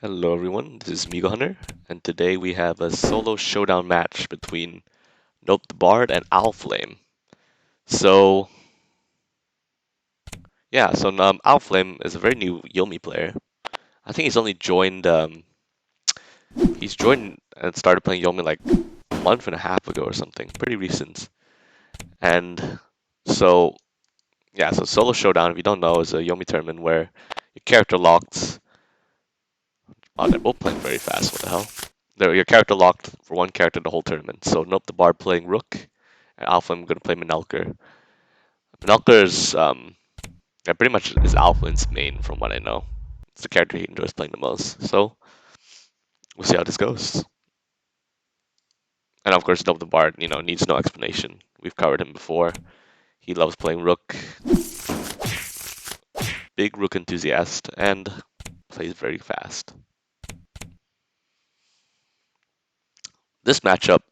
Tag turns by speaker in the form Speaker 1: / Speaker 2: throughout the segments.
Speaker 1: Hello everyone, this is Migo Hunter, and today we have a solo showdown match between Nopethebard and Owlflame. So, Owlflame is a very new Yomi player. I think he's joined and started playing Yomi like a month and a half ago or something, pretty recent. And so, so solo showdown, if you don't know, is a Yomi tournament where your character locked. Oh, they're both playing very fast, what the hell? Your character locked for one character the whole tournament. So Nopethebard playing Rook, and Alpha I'm gonna play Minalker. Minalker is pretty much is Alpha's main from what I know. It's the character he enjoys playing the most. So we'll see how this goes. And of course Nopethebard, needs no explanation. We've covered him before. He loves playing Rook, big Rook enthusiast, and plays very fast. This matchup,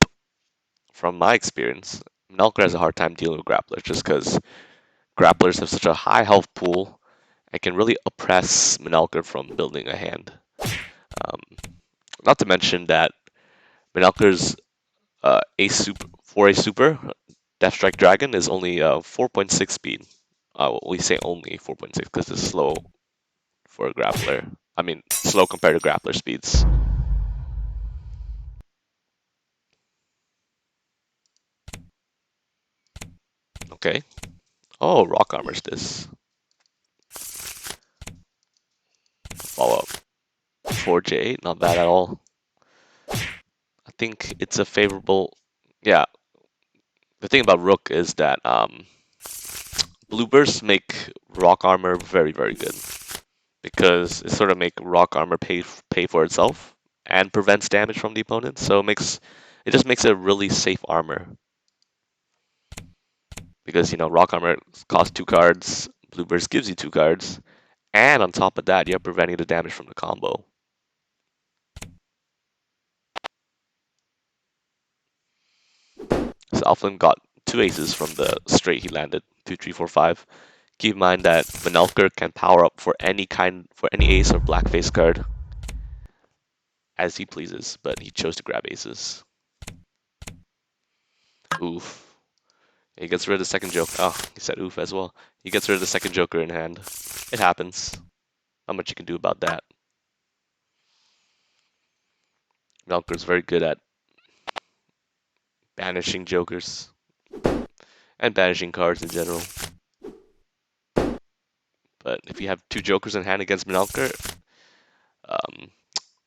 Speaker 1: from my experience, Minalker has a hard time dealing with grapplers just because grapplers have such a high health pool and can really oppress Minalker from building a hand. Um, Not to mention that Minalker's Ace Super 4A Super Death Strike Dragon is only 4.6 speed. We say only 4.6 because it's slow for a grappler. I mean, slow compared to grappler speeds. Okay. Oh, rock armor's this. Follow up. 4J, not bad at all. I think it's a favorable. Yeah, the thing about Rook is that blue bursts make rock armor very, very good because it sort of make rock armor pay for itself and prevents damage from the opponent. So it just makes it a really safe armor because rock armor costs 2 cards, blue burst gives you 2 cards, and on top of that you're preventing the damage from the combo. So Alphen got 2 aces from the straight he landed, 2, 3, 4, 5. Keep in mind that Manelker can power up for any ace or black face card as he pleases, but he chose to grab aces. Oof. He gets rid of the second joker. Oh, he said oof as well. He gets rid of the second joker in hand. It happens. Not much you can do about that. Melker's very good at banishing jokers and banishing cards in general. But if you have 2 jokers in hand against Minalker,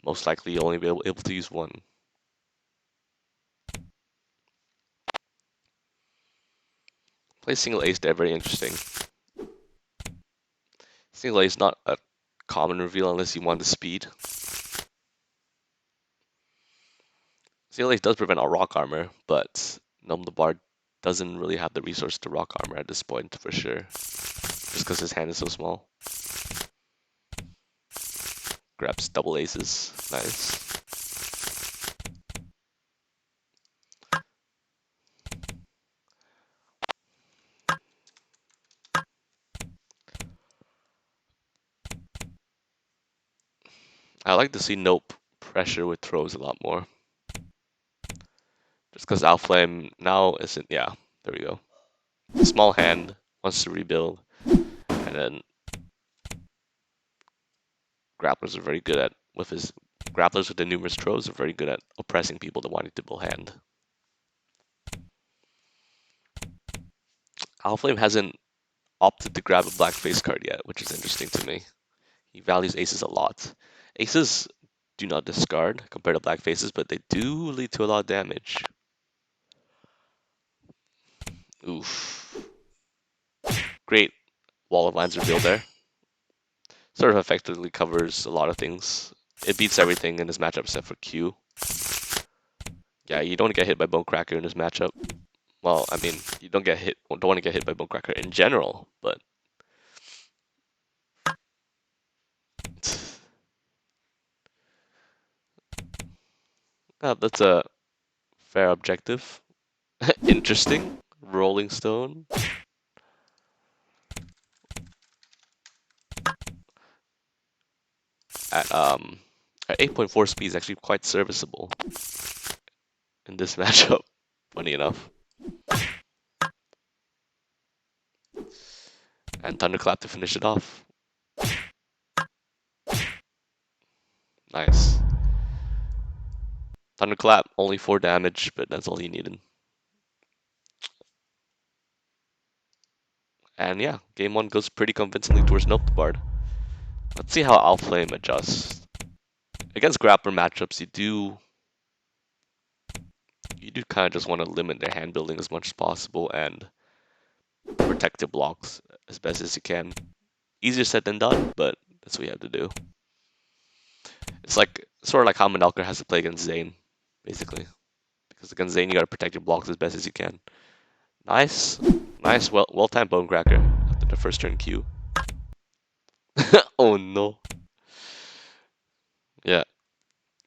Speaker 1: most likely you'll only be able to use one. Play single ace there, very interesting. Single ace not a common reveal unless you want the speed. Single ace does prevent all rock armor, but Nopethebard doesn't really have the resource to rock armor at this point for sure. Just because his hand is so small. Grabs double aces. Nice. I like to see Nope pressure with throws a lot more. Just because Owlflame now isn't. Yeah, there we go. Small hand, wants to rebuild. And then grapplers are very good at. Grapplers with the numerous throws are very good at oppressing people that want to build hand. Owlflame hasn't opted to grab a black face card yet, which is interesting to me. He values aces a lot. Aces do not discard compared to black faces, but they do lead to a lot of damage. Oof. Great wall of lines reveal there. Sort of effectively covers a lot of things. It beats everything in this matchup except for Q. Yeah, you don't get hit by Bonecracker in this matchup. Well, I mean, you don't want to get hit by Bonecracker in general, but that's a fair objective. Interesting. Rolling Stone. Our 8.4 speed is actually quite serviceable in this matchup, funny enough. And Thunderclap to finish it off. Nice. Thunderclap, only 4 damage, but that's all he needed. And yeah, game 1 goes pretty convincingly towards Nopethebard. Let's see how Owlflame adjusts. Against grappler matchups, you do kind of just want to limit their hand building as much as possible and protect your blocks as best as you can. Easier said than done, but that's what you have to do. It's like sort of like how Manalker has to play against Zane, basically. Because against Zane, you gotta protect your blocks as best as you can. Nice, nice, well-timed Bone Cracker after the first turn Q. Oh no. Yeah,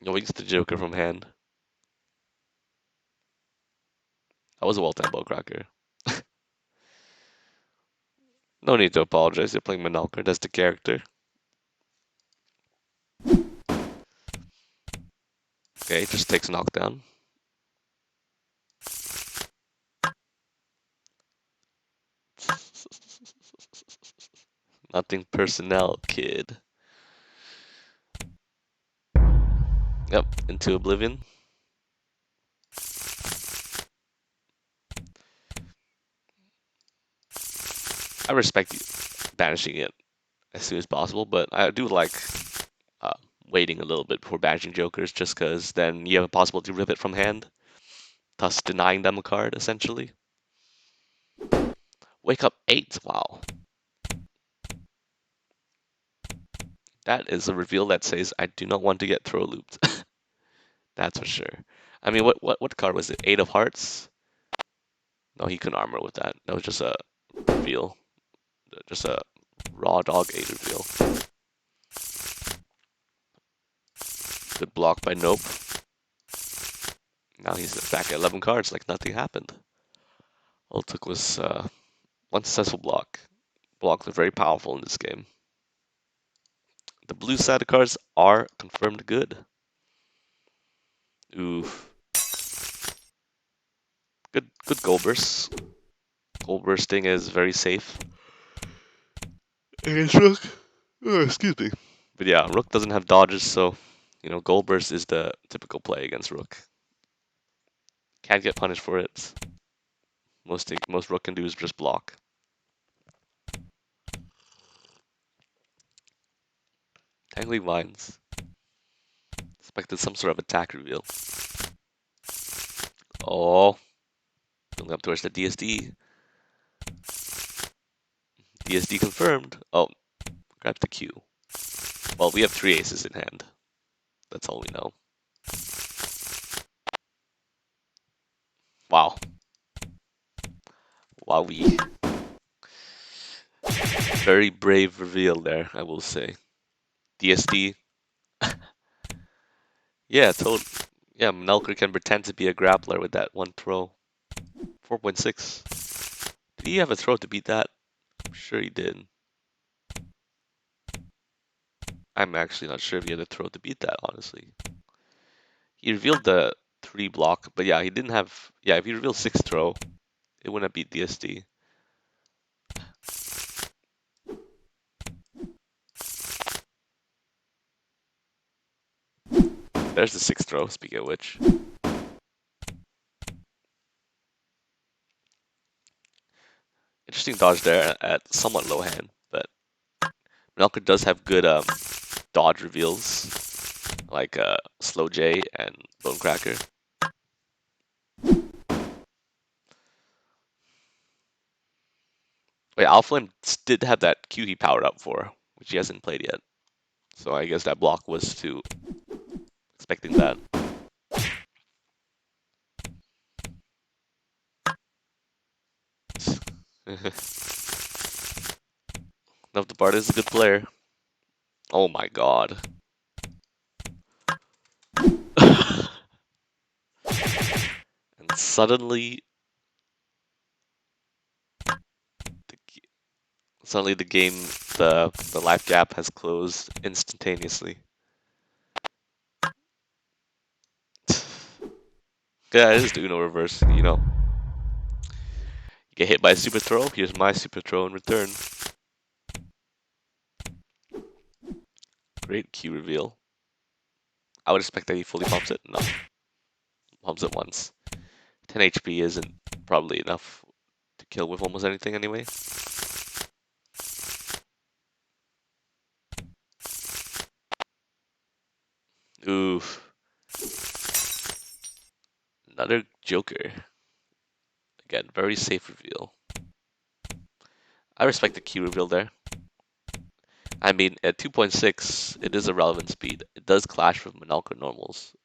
Speaker 1: Yomi's the Joker from hand. That was a well-timed Bone Cracker. No need to apologize. You're playing Manalker. That's the character. Okay, just takes knockdown. Nothing personnel, kid. Yep, into oblivion. I respect you banishing it as soon as possible, but I do like uh, waiting a little bit before banishing jokers, just because then you have a possibility to rip it from hand, thus denying them a card, essentially. Wake up 8, wow. That is a reveal that says I do not want to get throw looped. That's for sure. I mean, what card was it? 8 of Hearts? No, he couldn't armor with that. That was just a reveal. Just a raw dog 8 reveal. Good block by Nope. Now he's back at 11 cards like nothing happened. All it took was one successful block. Blocks are very powerful in this game. The blue side of cards are confirmed good. Oof. Good goal burst. Goal bursting is very safe. Against Rook. Oh, excuse me. But yeah, Rook doesn't have dodges, so goal burst is the typical play against Rook. Can't get punished for it. Most Rook can do is just block. Tangling Vines. Expected some sort of attack reveal. Oh. Going up towards the DSD. DSD confirmed. Oh, grabs the Q. Well, we have 3 aces in hand. That's all we know. Wow. Wowie. Very brave reveal there, I will say. DSD. Yeah, yeah, Melker can pretend to be a grappler with that one throw. 4.6. Did he have a throw to beat that? I'm sure he did. I'm actually not sure if he had a throw to beat that, honestly. He revealed the 3 block, but yeah, he didn't have... Yeah, if he revealed 6 throw, it wouldn't have beat DSD. There's the 6th throw, speaking of which. Interesting dodge there at somewhat low hand, but Melker does have good dodge reveals, like Slow J and Bone Cracker. Wait, Owlflame did have that Q he powered up for, which he hasn't played yet. So I guess that block was to expecting that. Nopethebard is a good player. Oh my god. And suddenly the game, the life gap has closed instantaneously. Yeah, it is the Uno reverse, you know. You get hit by a super throw, here's my super throw in return. Great key reveal. I would expect that he fully pumps it. No. Pumps it once. 10 HP isn't probably enough to kill with almost anything anyway. Oof. Another Joker. Again, very safe reveal. I respect the key reveal there. I mean, at 2.6, it is a relevant speed. It does clash with Manalka normals.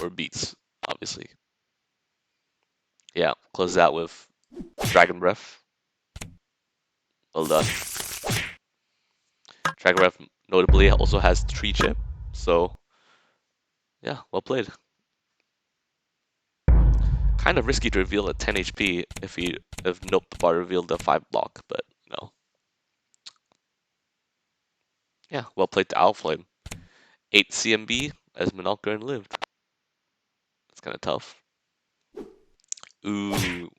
Speaker 1: Or beats, obviously. Yeah, close that with Dragon Breath. Well done. Dragon Breath notably also has 3 chip, so yeah, well played. Kind of risky to reveal at 10 HP if Nopethebard revealed the 5 block, but no. Yeah, well played to Owlflame. 8 CMB as Minalka and lived. It's kind of tough. Ooh,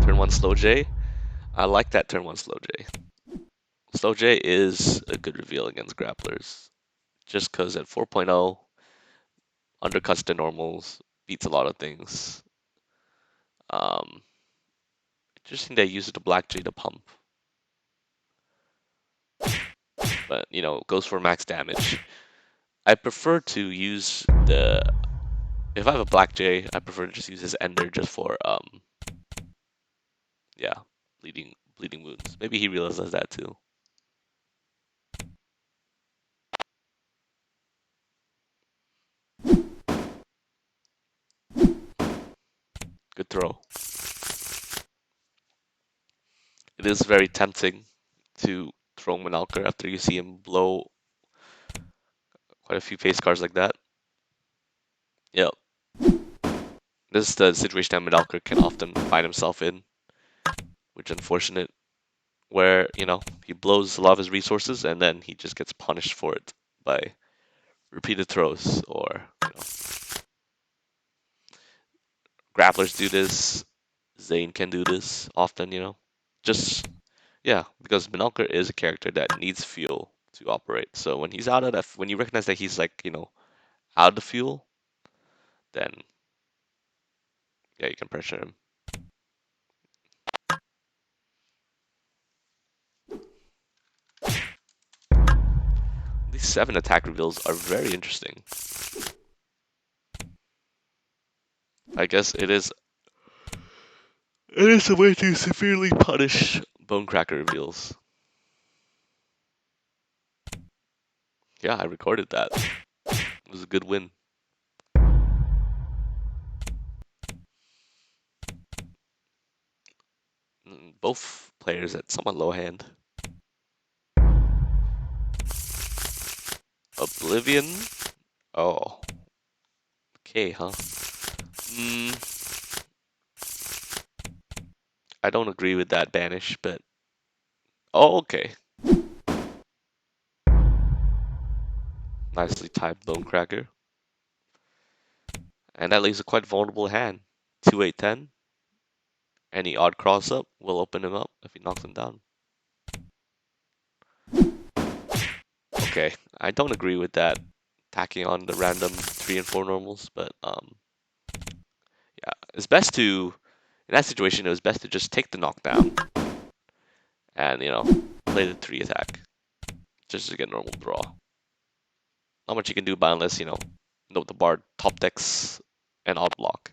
Speaker 1: turn 1 Slow J. I like that turn 1 Slow J. Slow J is a good reveal against grapplers. Just because at 4.0, undercuts the normals, beats a lot of things. Interesting they use the Black J to pump. But, you know, goes for max damage. I prefer to use the... If I have a Black J, I prefer to just use his Ender just for, yeah, bleeding wounds. Maybe he realizes that too. Good throw. It is very tempting to throw Manalker after you see him blow quite a few face cards like that. Yep. This is the situation that Manalker can often find himself in, which is unfortunate, where, you know, he blows a lot of his resources and then he just gets punished for it by repeated throws or, you know, grapplers do this, Zane can do this often, you know. Just, yeah, because Minalker is a character that needs fuel to operate. So when he's out of that, when you recognize that he's like, you know, out of the fuel, then yeah, you can pressure him. These 7 attack reveals are very interesting. I guess it is a way to severely punish Bonecracker reveals. Yeah, I recorded that. It was a good win. Both players at somewhat low hand. Oblivion? Oh. Okay, huh? I don't agree with that banish, but... Oh, okay. Nicely timed Bonecracker. And that leaves a quite vulnerable hand. 2-8-10. Any odd cross-up will open him up if he knocks him down. Okay, I don't agree with that. Tacking on the random 3 and 4 normals, but yeah, it's best to... In that situation, it was best to just take the knockdown and, you know, play the 3 attack. Just to get normal draw. Not much you can do about unless, you know, Nopethebard top decks and odd block.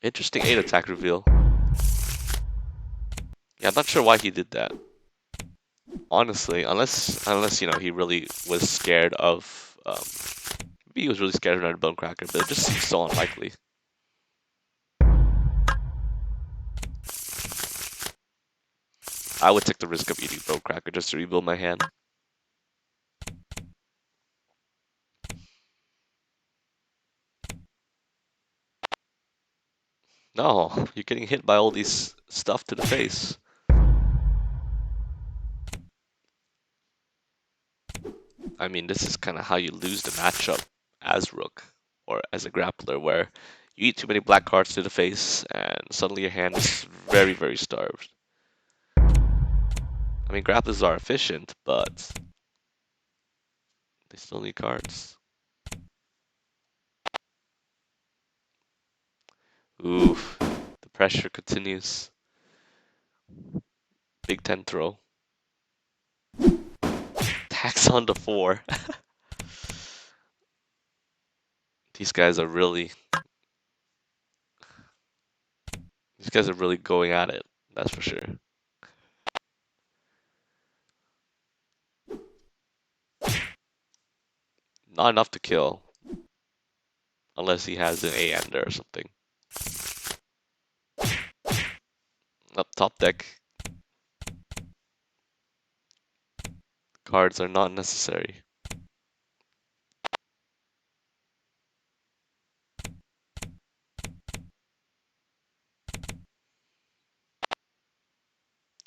Speaker 1: Interesting 8 attack reveal. Yeah, I'm not sure why he did that. Honestly, unless you know he really was scared of maybe he was really scared of another Bonecracker, but it just seems so unlikely. I would take the risk of eating Bonecracker just to rebuild my hand. No, you're getting hit by all these stuff to the face. I mean, this is kind of how you lose the matchup as Rook or as a grappler, where you eat too many black cards to the face, and suddenly your hand is very, very starved. I mean, grapplers are efficient, but they still need cards. Oof. The pressure continues. Big 10 throw. Tax on the 4. These guys are really these guys are really going at it, that's for sure. Not enough to kill. Unless he has an A-ender or something. Up top deck. Cards are not necessary.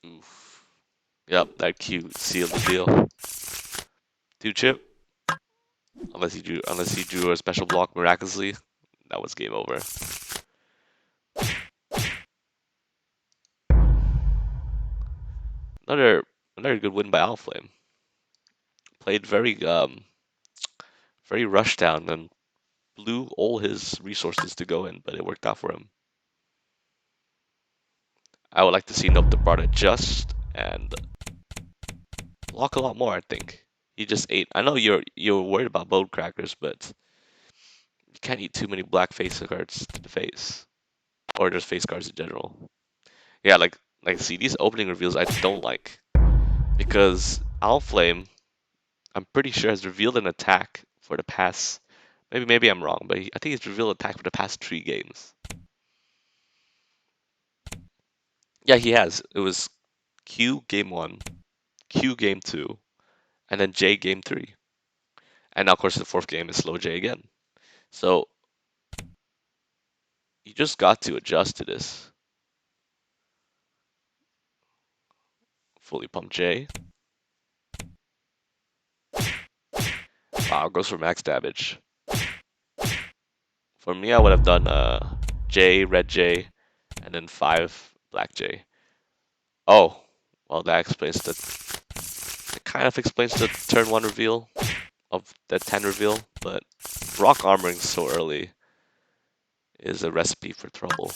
Speaker 1: Oof. Yep, that Q sealed the deal. 2-chip. Unless he drew a special block miraculously, that was game over. Another good win by Owlflame. Played very rush down and blew all his resources to go in, but it worked out for him. I would like to see Nopethebard adjust and block a lot more, I think. He just ate. I know you're worried about bone crackers, but you can't eat too many black face cards to the face. Or just face cards in general. Yeah, see these opening reveals I don't like. Because Owlflame, I'm pretty sure has revealed an attack for the past maybe I'm wrong, but I think he's revealed attack for the past 3 games. Yeah, he has. It was Q game 1, Q game 2, and then J game 3. And now, of course, the 4th game is slow J again. So you just got to adjust to this. Fully pumped J. Wow, goes for max damage. For me, I would have done J, red J, and then 5 black J. Oh, well, that explains it kind of explains the turn 1 reveal of the 10 reveal, but rock armoring so early is a recipe for trouble.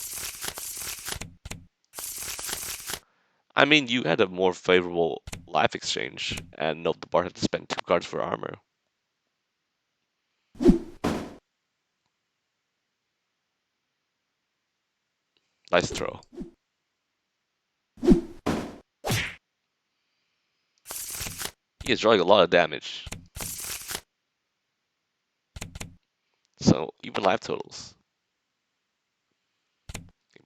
Speaker 1: I mean, you had a more favorable life exchange, and Nopethebard had to spend 2 cards for armor. Nice throw. He is drawing a lot of damage. So, even life totals.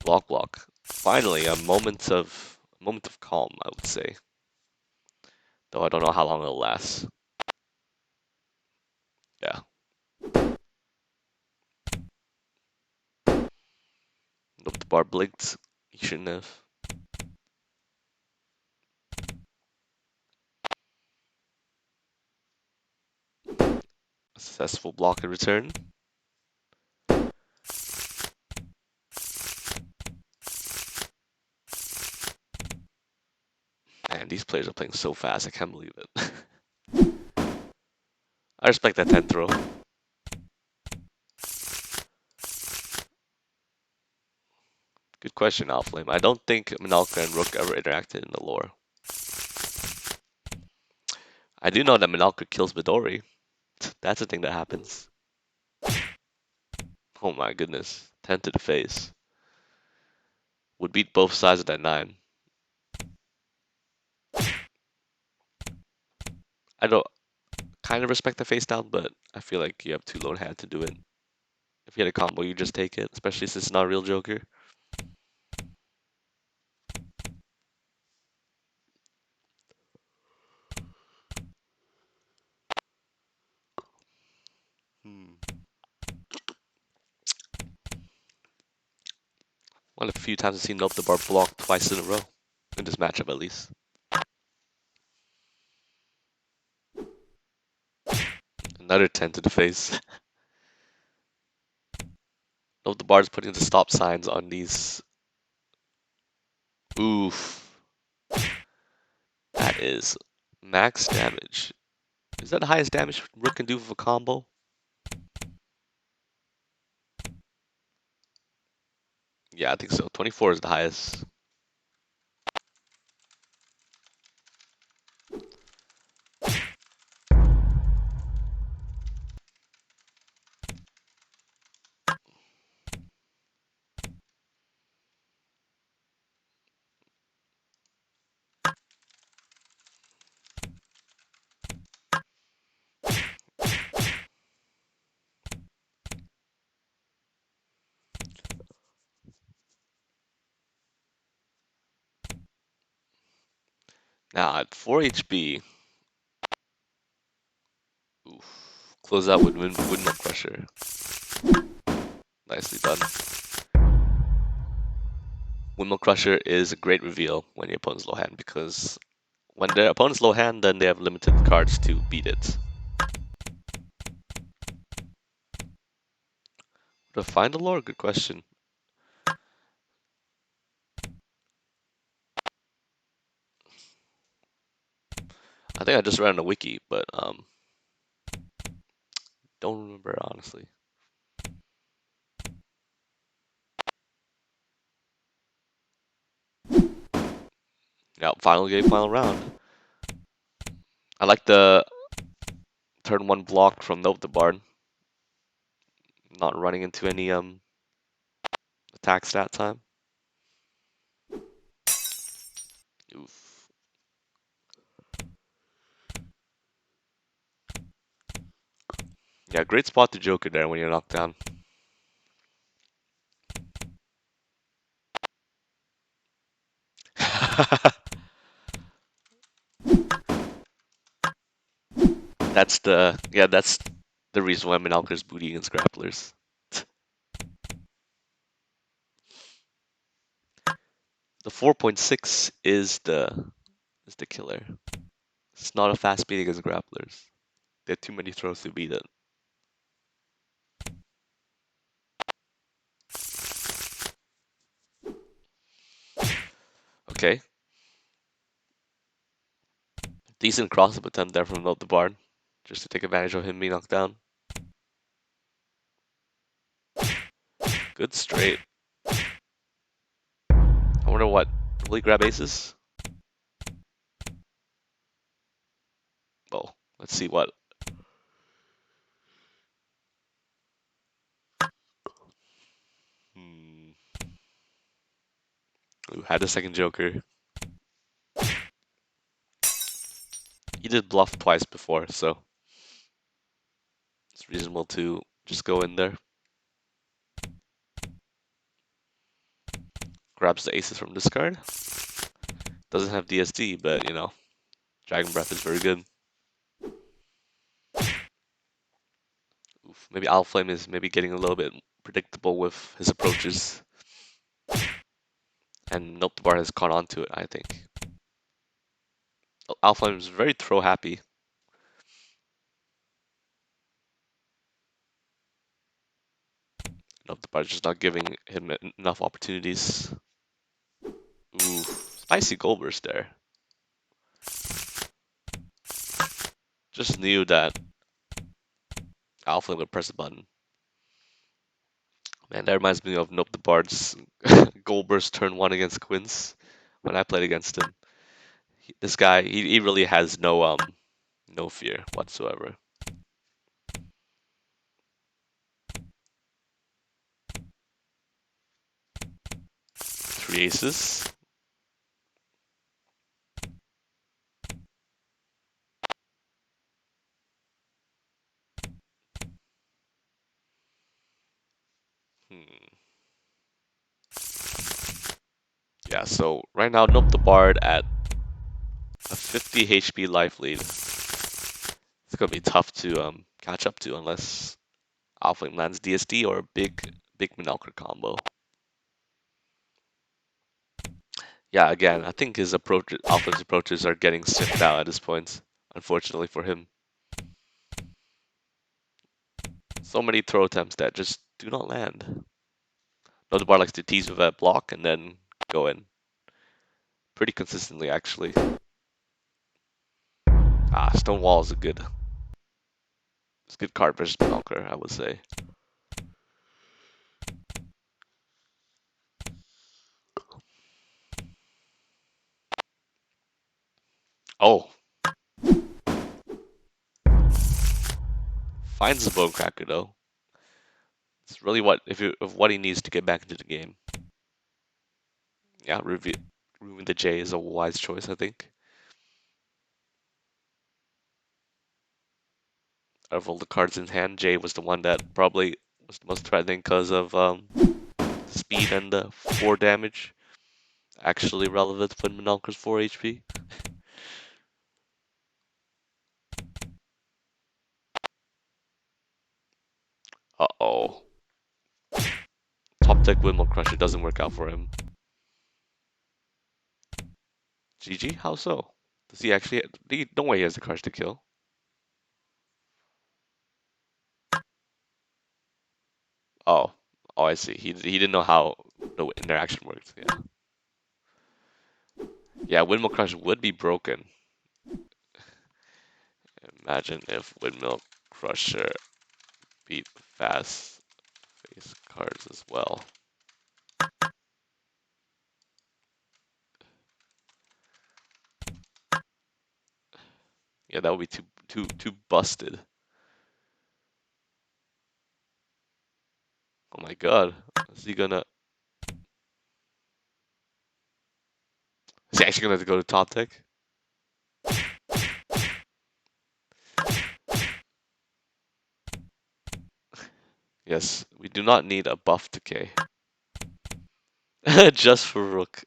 Speaker 1: Block. Finally, a moment of calm, I would say. Though I don't know how long it'll last. Yeah. Nopethebard blinked. He shouldn't have. Successful block in return. Man, these players are playing so fast, I can't believe it. I respect that 10 throw. Good question, Owlflame. I don't think Minalka and Rook ever interacted in the lore. I do know that Minalka kills Midori. That's a thing that happens. Oh my goodness. 10 to the face. Would beat both sides of that 9. I don't kind of respect the face down, but I feel like you have too low hand to do it. If you had a combo, you just take it, especially since it's not a real Joker. One of the few times I've seen Nopethebard block twice in a row. In this matchup, at least. Another 10 to the face. Nopethebard's putting the stop signs on these. Oof. That is max damage. Is that the highest damage Rook can do with a combo? Yeah, I think so. 24 is the highest. Now at 4 HP, oof, close out with Windmill Crusher. Nicely done. Windmill Crusher is a great reveal when your opponent's low hand because when their opponent's low hand, then they have limited cards to beat it. To find the lore? Good question. I think I just read on the wiki, but don't remember honestly. Yeah, final game, final round. I like the turn 1 block from Nopethebard. Not running into any attacks that time. Oof. Yeah, great spot to Joker there when you're knocked down. That's the reason why Minalker's booty against grapplers. The 4.6 is the killer. It's not a fast beat against grapplers. They have too many throws to beat it. Okay. Decent cross-up attempt there from Nopethebard, just to take advantage of him being knocked down. Good straight. I wonder what. Will he grab aces? Well, let's see what. Who had the second Joker? He did bluff twice before, so it's reasonable to just go in there. Grabs the aces from discard. Doesn't have DSD, but you know, Dragon Breath is very good. Oof, maybe Owlflame is maybe getting a little bit predictable with his approaches. And Nopethebard has caught on to it, I think. Owlflame is very throw happy. Nopethebard is just not giving him enough opportunities. Ooh, spicy gold burst there. Just knew that Owlflame would press a button. Man, that reminds me of Nopethebard's gold burst turn 1 against Quince when I played against him. This guy, he really has no fear whatsoever. Three aces. Yeah, so right now Nopethebard at a 50 HP life lead. It's gonna be tough to catch up to unless Owlflame lands DSD or a big Minalker combo. Yeah, again, I think his Owlflame's approaches are getting sniffed out at this point, unfortunately for him. So many throw attempts that just do not land. Nopethebard likes to tease with a block and then go in pretty consistently, actually. Stonewall is it's a good card versus Conquer, I would say. Oh, finds the Bone Cracker though. It's really of what he needs to get back into the game. Yeah, removing the J is a wise choice, I think. Out of all the cards in hand, J was the one that probably was the most threatening because of speed and the 4 damage. Actually relevant when Mononker's 4 HP. Uh-oh. Top deck Windmill Crusher doesn't work out for him. GG? How so? Does he actually... No way he has the cards to kill. Oh. Oh, I see. He didn't know how the interaction worked. Yeah. Yeah, Windmill Crusher would be broken. Imagine if Windmill Crusher beat fast face cards as well. Yeah, that would be too busted. Oh my god. Is he gonna... Is he actually gonna go to top deck? Yes, we do not need a buff decay. Just for Rook.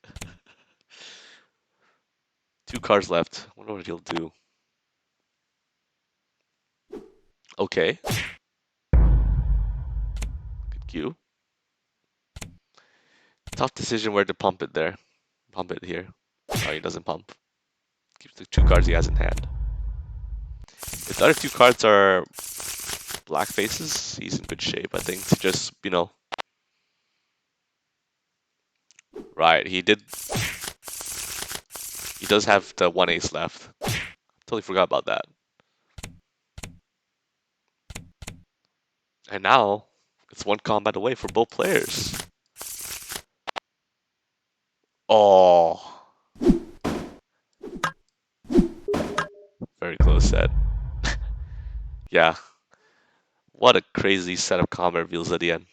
Speaker 1: 2 cards left. Wonder what he'll do. Okay. Good cue. Tough decision where to pump it there. Pump it here. Oh, he doesn't pump. Keeps the 2 cards he has in hand. If the other 2 cards are black faces, he's in good shape, I think, to just, Right, he does have the 1 ace left. Totally forgot about that. And now, it's 1 combat away for both players. Oh. Very close set. Yeah. What a crazy set of combat reveals at the end.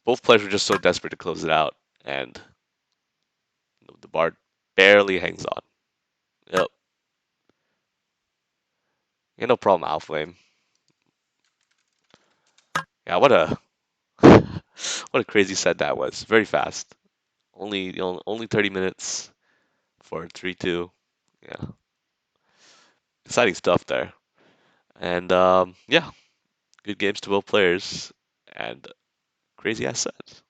Speaker 1: Both players were just so desperate to close it out, and the Bard barely hangs on. Yep. Yeah, no problem, Owlflame. Yeah, what a what a crazy set that was. Very fast. Only 30 minutes for 3-2. Yeah. Exciting stuff there. And yeah, good games to both players and crazy ass set.